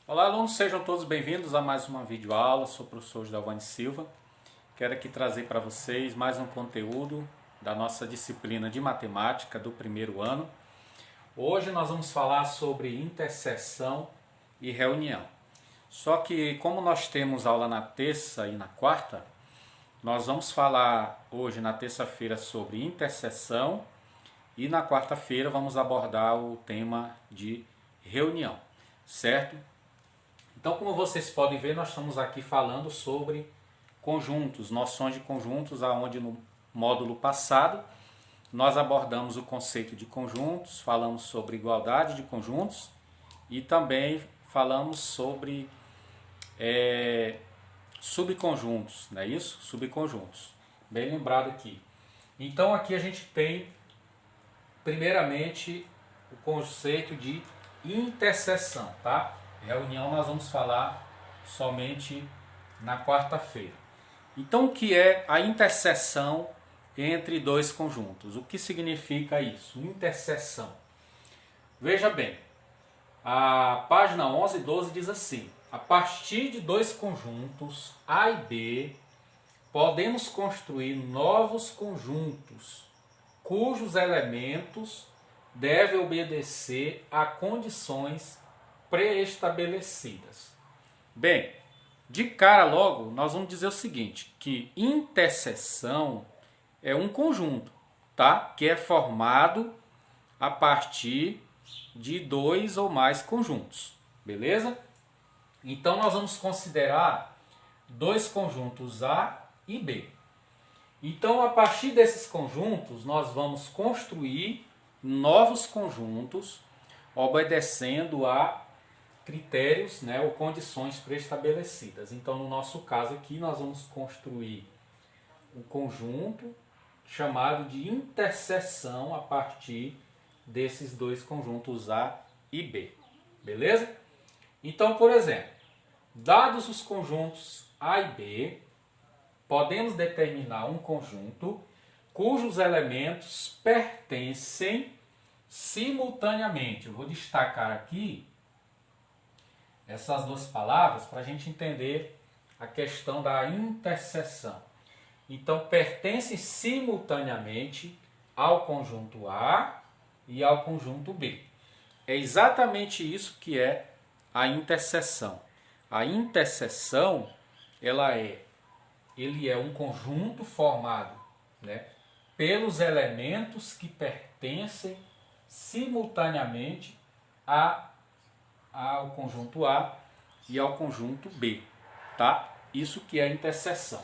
Olá, alunos, sejam todos bem-vindos a mais uma videoaula. Sou o professor Giovanni Silva. Quero aqui trazer para vocês mais um conteúdo da nossa disciplina de matemática do primeiro ano. Hoje nós vamos falar sobre interseção e reunião. Só que como nós temos aula na terça e na quarta, nós vamos falar hoje na terça-feira sobre interseção e na quarta-feira vamos abordar o tema de reunião, certo? Então, como vocês podem ver, nós estamos aqui falando sobre conjuntos, noções de conjuntos, aonde no módulo passado nós abordamos o conceito de conjuntos, falamos sobre igualdade de conjuntos e também falamos sobre subconjuntos, não é isso? Subconjuntos. Bem lembrado aqui. Então, aqui a gente tem, primeiramente, o conceito de interseção, tá? Reunião nós vamos falar somente na quarta-feira. Então, o que é a interseção entre dois conjuntos? O que significa isso? Interseção. Veja bem, a página 11 e 12 diz assim: a partir de dois conjuntos A e B, podemos construir novos conjuntos, cujos elementos devem obedecer a condições pré-estabelecidas. Bem, de cara logo, nós vamos dizer o seguinte, que interseção é um conjunto, tá? Que é formado a partir de dois ou mais conjuntos, beleza? Então nós vamos considerar dois conjuntos A e B. Então, a partir desses conjuntos, nós vamos construir novos conjuntos obedecendo a critérios, né, ou condições pré-estabelecidas. Então, no nosso caso aqui, nós vamos construir um conjunto chamado de interseção a partir desses dois conjuntos A e B. Beleza? Então, por exemplo, dados os conjuntos A e B, podemos determinar um conjunto cujos elementos pertencem simultaneamente. Eu vou destacar aqui essas duas palavras para a gente entender a questão da interseção. Então, pertencem simultaneamente ao conjunto A e ao conjunto B. É exatamente isso que é a interseção. A interseção, ele é um conjunto formado, né, pelos elementos que pertencem simultaneamente ao conjunto A e ao conjunto B, tá? Isso que é a interseção.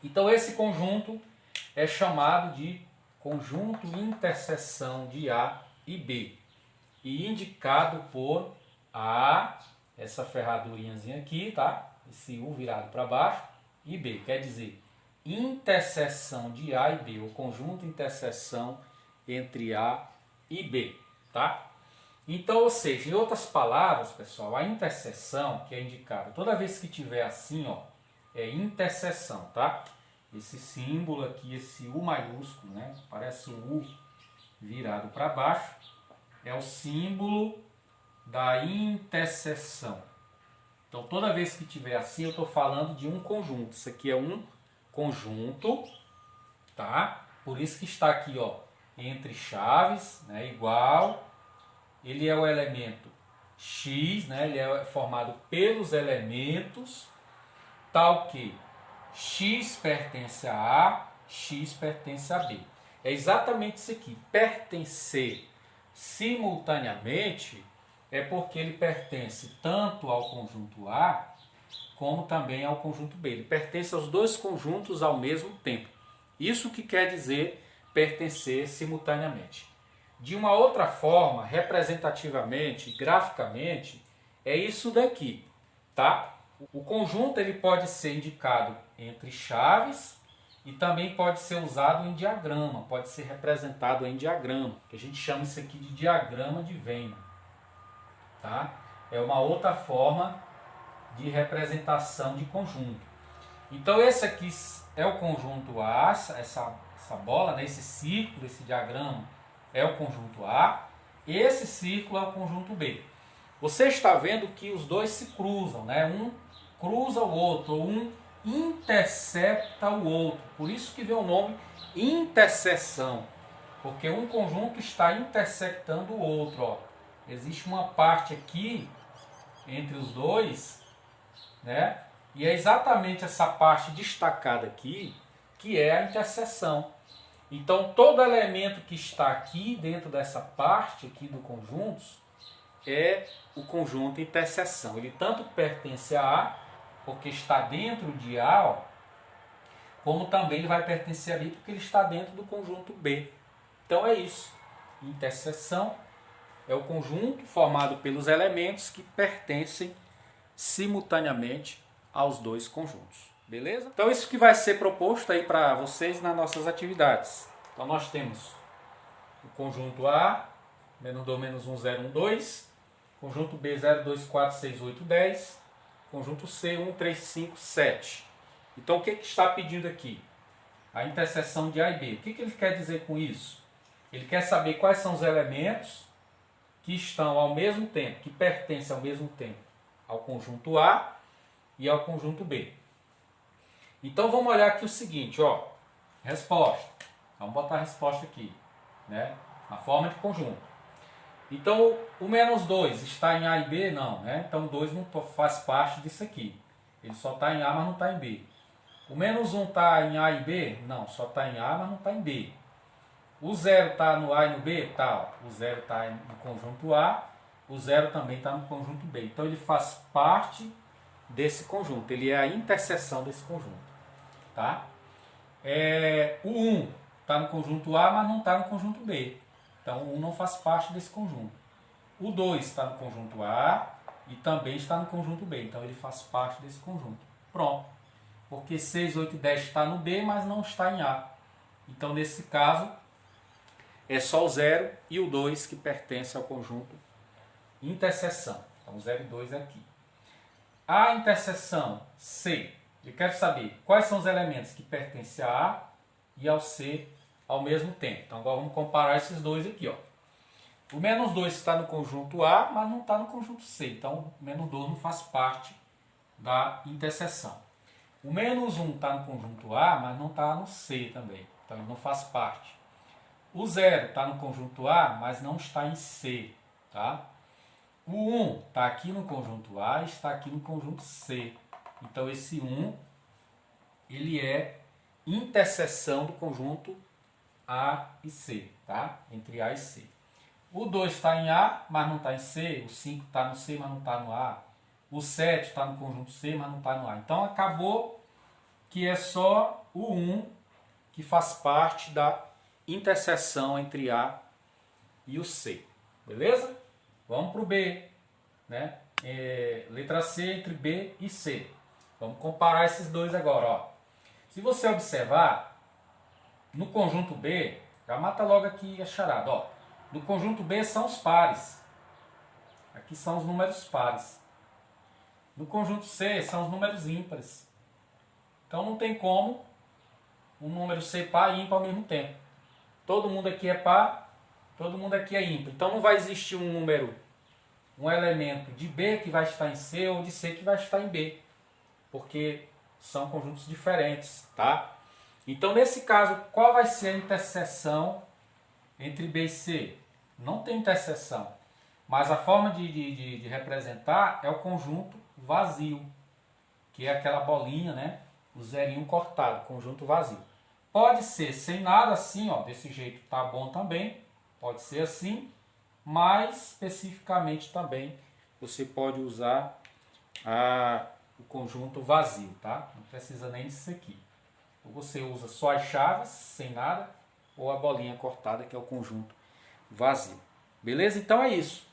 Então esse conjunto é chamado de conjunto interseção de A e B e indicado por A, essa ferradurinhazinha aqui, tá? Esse U virado para baixo, e B, quer dizer interseção de A e B, o conjunto interseção entre A e B, tá? Então, ou seja, em outras palavras, pessoal, a interseção, que é indicada toda vez que tiver assim, ó, é interseção, tá? Esse símbolo aqui, esse U maiúsculo, né? Parece um U virado para baixo, é o símbolo da interseção. Então, toda vez que tiver assim, eu estou falando de um conjunto. Isso aqui é um conjunto, tá? Por isso que está aqui, ó, entre chaves, né? Igual. Ele é o elemento X, né? Ele é formado pelos elementos, tal que X pertence a A, X pertence a B. É exatamente isso aqui. Pertencer simultaneamente é porque ele pertence tanto ao conjunto A como também ao conjunto B. Ele pertence aos dois conjuntos ao mesmo tempo. Isso que quer dizer pertencer simultaneamente. De uma outra forma, representativamente, graficamente, é isso daqui, tá? O conjunto ele pode ser indicado entre chaves e também pode ser usado em diagrama, pode ser representado em diagrama, que a gente chama isso aqui de diagrama de Venn. Tá? É uma outra forma de representação de conjunto. Então esse aqui é o conjunto A, essa bola, né? Esse círculo, esse diagrama é o conjunto A. Esse círculo é o conjunto B. você está vendo que os dois se cruzam, né? Um cruza o outro, um intercepta o outro. Por isso que vem o nome interseção, porque um conjunto está intersectando o outro. Ó. Existe uma parte aqui entre os dois, né? E é exatamente essa parte destacada aqui que é a interseção. Então todo elemento que está aqui dentro dessa parte aqui do conjunto é o conjunto interseção. Ele tanto pertence a A, porque está dentro de A, ó, como também ele vai pertencer ali porque ele está dentro do conjunto B. Então é isso. Interseção é o conjunto formado pelos elementos que pertencem simultaneamente aos dois conjuntos. Beleza? Então isso que vai ser proposto aí para vocês nas nossas atividades. Então nós temos o conjunto A, menos 2, menos 1, 0, 1, 2. Conjunto B, 0, 2, 4, 6, 8, 10. Conjunto C, 1, 3, 5, 7. Então o que está pedindo aqui? A interseção de A e B. O que ele quer dizer com isso? Ele quer saber quais são os elementos que estão ao mesmo tempo, que pertencem ao mesmo tempo ao conjunto A e ao conjunto B. Então vamos olhar aqui o seguinte, ó, resposta. Vamos botar a resposta aqui, né? Na forma de conjunto. Então o menos 2 está em A e B? Não, né? Então 2 não faz parte disso aqui. Ele só está em A, mas não está em B. O menos 1 está em A e B? Não, só está em A, mas não está em B. O 0 está no A e no B? Tá, o 0 está no conjunto A, o 0 também está no conjunto B. Então ele faz parte desse conjunto, ele é a interseção desse conjunto. Tá? O 1 está no conjunto A, mas não está no conjunto B. Então o 1 não faz parte desse conjunto. O 2 está no conjunto A e também está no conjunto B. Então ele faz parte desse conjunto. Pronto. Porque 6, 8 e 10 está no B, mas não está em A. Então nesse caso é só o 0 e o 2 que pertencem ao conjunto interseção. Então 0 e 2 é aqui. A interseção C. Eu quero saber quais são os elementos que pertencem a A e ao C ao mesmo tempo. Então agora vamos comparar esses dois aqui. Ó. O menos 2 está no conjunto A, mas não está no conjunto C. Então o menos 2 não faz parte da interseção. O menos 1 está no conjunto A, mas não está no C também. Então ele não faz parte. O 0 está no conjunto A, mas não está em C. Tá? O 1 está aqui no conjunto A e está aqui no conjunto C. Então esse 1 ele é interseção do conjunto A e C. Tá? Entre A e C. O 2 está em A, mas não está em C. O 5 está no C, mas não está no A. O 7 está no conjunto C, mas não está no A. Então acabou que é só o 1 que faz parte da interseção entre A e o C. Beleza? Vamos para o B. Né? Letra C entre B e C. Vamos comparar esses dois agora. Ó. Se você observar, no conjunto B, já mata logo aqui a charada. Ó. No conjunto B são os pares. Aqui são os números pares. No conjunto C são os números ímpares. Então não tem como um número ser par e ímpar ao mesmo tempo. Todo mundo aqui é par, todo mundo aqui é ímpar. Então não vai existir um número, um elemento de B que vai estar em C ou de C que vai estar em B. Porque são conjuntos diferentes, tá? Então nesse caso, qual vai ser a interseção entre B e C? Não tem interseção. Mas a forma de representar é o conjunto vazio. Que é aquela bolinha, né? O zerinho cortado, conjunto vazio. Pode ser sem nada assim, ó, desse jeito tá bom também. Pode ser assim, mas especificamente também você pode usar o conjunto vazio, tá? Não precisa nem disso aqui. Ou você usa só as chaves, sem nada, ou a bolinha cortada, que é o conjunto vazio. Beleza? Então é isso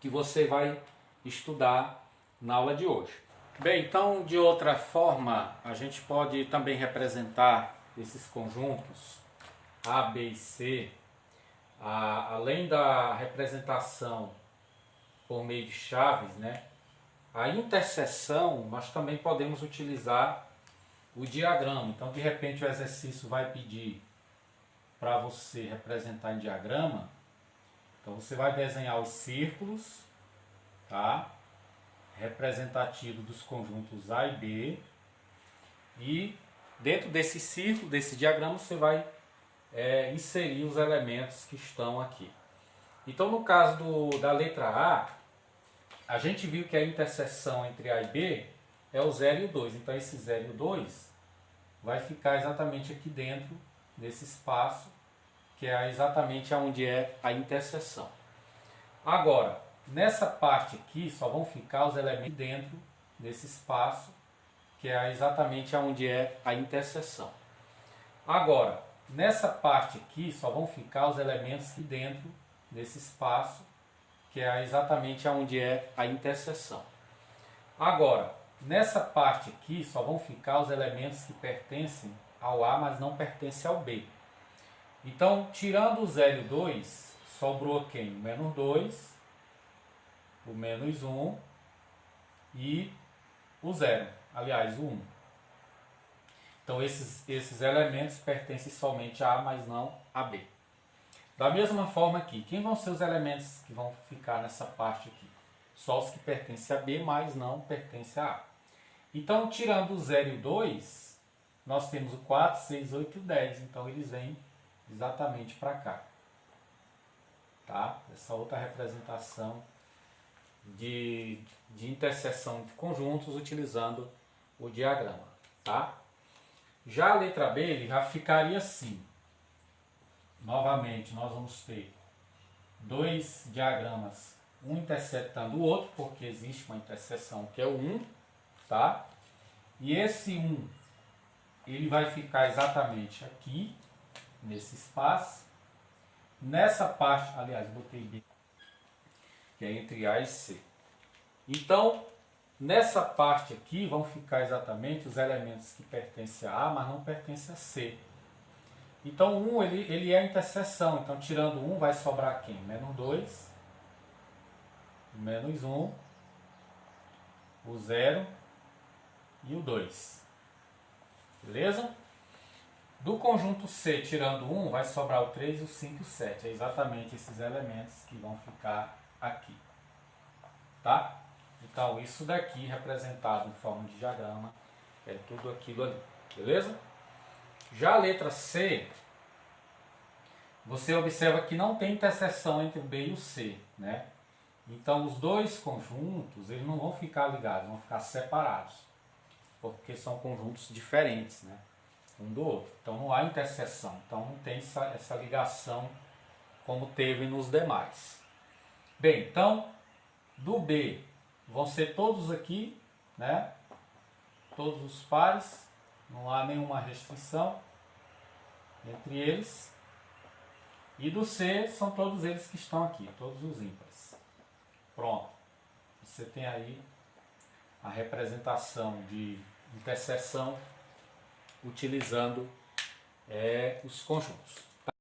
que você vai estudar na aula de hoje. Bem, então de outra forma, a gente pode também representar esses conjuntos A, B e C, além da representação por meio de chaves, né? A interseção, nós também podemos utilizar o diagrama. Então, de repente, o exercício vai pedir para você representar em diagrama. Então, você vai desenhar os círculos tá? Representativo dos conjuntos A e B. E dentro desse círculo, desse diagrama, você vai inserir os elementos que estão aqui. Então, no caso da letra A gente viu que a interseção entre A e B é o 0 e o 2. Então, esse 0 e o 2 vai ficar exatamente aqui dentro desse espaço, que é exatamente onde é a interseção. Agora, nessa parte aqui, só vão ficar os elementos dentro desse espaço, que é exatamente onde é a interseção. Agora, nessa parte aqui, só vão ficar os elementos aqui dentro desse espaço, que é exatamente onde é a interseção. Agora, nessa parte aqui, só vão ficar os elementos que pertencem ao A, mas não pertencem ao B. Então, tirando o 0 e o 2, sobrou quem? O menos 2, o menos 1 e o 0. Aliás, o 1. Então, esses elementos pertencem somente a A, mas não a B. Da mesma forma aqui, quem vão ser os elementos que vão ficar nessa parte aqui? Só os que pertencem a B, mas não pertencem a A. Então, tirando o 0 e o 2, nós temos o 4, 6, 8 e o 10. Então, eles vêm exatamente para cá. Tá? Essa outra representação de interseção de conjuntos utilizando o diagrama. Tá? Já a letra B ele já ficaria assim. Novamente, nós vamos ter dois diagramas, um interceptando o outro, porque existe uma interseção que é o 1, tá? E esse 1, ele vai ficar exatamente aqui, nesse espaço. Nessa parte, aliás, botei B, que é entre A e C. Então, nessa parte aqui vão ficar exatamente os elementos que pertencem a A, mas não pertencem a C. Então, 1 ele é a interseção. Então, tirando 1, vai sobrar quem? Menos 2, menos 1, o 0 e o 2. Beleza? Do conjunto C, tirando 1, vai sobrar o 3, o 5 e o 7. É exatamente esses elementos que vão ficar aqui. Tá? Então, isso daqui representado em forma de diagrama é tudo aquilo ali. Beleza? Já a letra C, você observa que não tem interseção entre o B e o C, né? Então, os dois conjuntos, eles não vão ficar ligados, vão ficar separados, porque são conjuntos diferentes, né? Um do outro. Então, não há interseção, então não tem essa ligação como teve nos demais. Bem, então, do B, vão ser todos aqui, né? Todos os pares, não há nenhuma restrição entre eles. E do C são todos eles que estão aqui, todos os ímpares. Pronto. Você tem aí a representação de interseção utilizando os conjuntos.